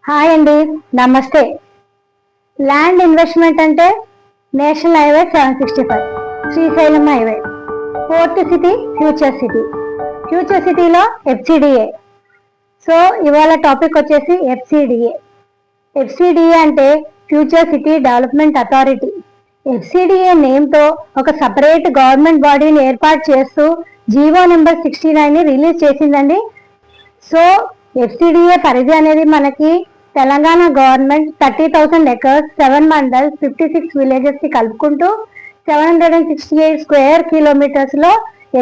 Hi అండి, నమస్తే. Land investment అంటే national highway 765, Srisailam highway, port city, future city. Future సిటీలో ఎఫ్సిడిఏ. సో ఇవాళ టాపిక్ వచ్చేసి ఎఫ్సిడిఏ. ఎఫ్సిడిఏ అంటే future city development authority. FCDA నేమ్తో ఒక సపరేట్ గవర్నమెంట్ బాడీని ఏర్పాటు చేస్తూ జీవో నెంబర్ 69ని రిలీజ్ చేసిందండి. సో ఎఫ్సిడిఏ పరిధి అనేది మనకి Telangana government 30,000 acres, 7 mandals, 56 villages కి కలుపుకుంటూ 768 స్క్వేర్ కిలోమీటర్స్ లో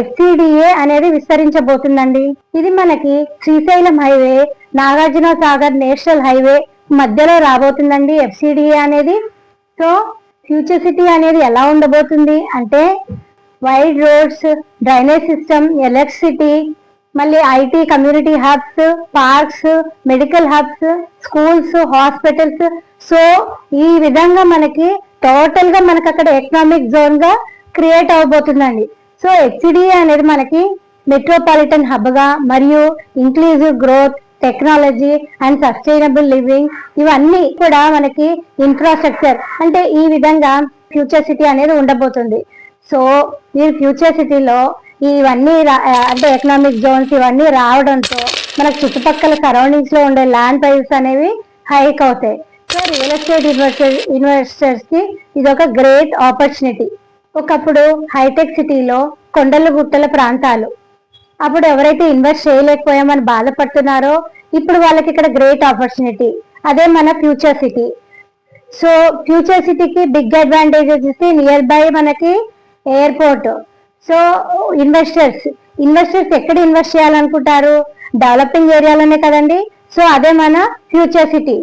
ఎఫ్సిడిఏ అనేది విస్తరించబోతుందండి. ఇది మనకి Srisailam highway, Nagarjuna Sagar national highway మధ్యలో రాబోతుందండి ఎఫ్సిడిఏ అనేది. సో ఫ్యూచర్ సిటీ అనేది ఎలా ఉండబోతుంది అంటే wide roads, drainage system, electricity, మళ్ళీ IT, community hubs, parks, medical hubs, schools, hospitals. So ఈ విధంగా మనకి టోటల్ గా మనకి అక్కడ ఎకనామిక్ జోన్ గా క్రియేట్ అవబోతుందండి. సో హెచ్డిఏ అనేది మనకి మెట్రోపాలిటన్ హబ్ గా మరియు inclusive growth, technology and sustainable living ఇవన్నీ కూడా మనకి ఇన్ఫ్రాస్ట్రక్చర్ అంటే ఈ విధంగా ఫ్యూచర్ సిటీ అనేది ఉండబోతుంది. సో ఈ ఫ్యూచర్ సిటీలో ఇవన్నీ అంటే ఎకనామిక్ జోన్స్ ఇవన్నీ రావడంతో మనకు చుట్టుపక్కల సరౌండింగ్స్ లో ఉండే ల్యాండ్ ప్రైజెస్ అనేవి హైక్ అవుతాయి. సో రియల్ ఎస్టేట్ ఇన్వెస్టర్స్ కి ఇది ఒక గ్రేట్ ఆపర్చునిటీ. ఒకప్పుడు హైటెక్ సిటీలో కొండలు గుట్టల ప్రాంతాలు, అప్పుడు ఎవరైతే ఇన్వెస్ట్ చేయలేకపోయామని బాధపడుతున్నారో ఇప్పుడు వాళ్ళకి ఇక్కడ గ్రేట్ ఆపర్చునిటీ. అదే మన ఫ్యూచర్ సిటీ. సో ఫ్యూచర్ సిటీకి బిగ్ అడ్వాంటేజెస్ ఇస్తే నియర్ బై మనకి ఎయిర్పోర్ట్. సో ఇన్వెస్టర్స్ ఎక్కడ ఇన్వెస్ట్ చేయాలనుకుంటారు? డెవలపింగ్ ఏరియాలోనే కదండి. సో అదే మన ఫ్యూచర్ సిటీ.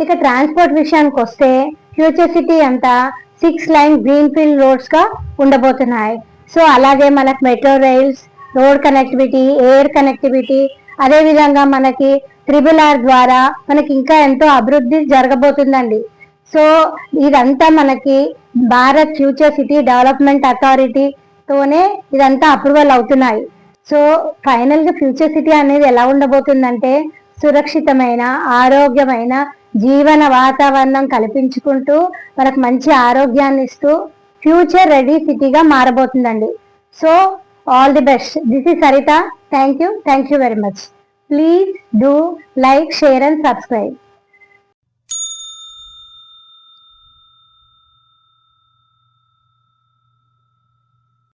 ఇక ట్రాన్స్పోర్ట్ విషయానికి వస్తే ఫ్యూచర్ సిటీ అంతా 6 లైన్ గ్రీన్ ఫీల్డ్ రోడ్స్ గా ఉండబోతున్నాయి. సో అలాగే మనకు metro rails, road connectivity, air connectivity, అదే విధంగా మనకి RRR ద్వారా మనకి ఇంకా ఎంతో అభివృద్ధి జరగబోతుందండి. సో ఇదంతా మనకి భారత్ ఫ్యూచర్ సిటీ డెవలప్మెంట్ అథారిటీతోనే ఇదంతా అప్రూవల్ అవుతున్నాయి. సో ఫైనల్ గా ఫ్యూచర్ సిటీ అనేది ఎలా ఉండబోతుందంటే సురక్షితమైన, ఆరోగ్యమైన జీవన వాతావరణం కల్పించుకుంటూ మనకు మంచి ఆరోగ్యాన్ని ఇస్తూ ఫ్యూచర్ రెడీ సిటీగా మారబోతుందండి. So all the best. This is Saritha. Thank you very much. Please do like, share and subscribe.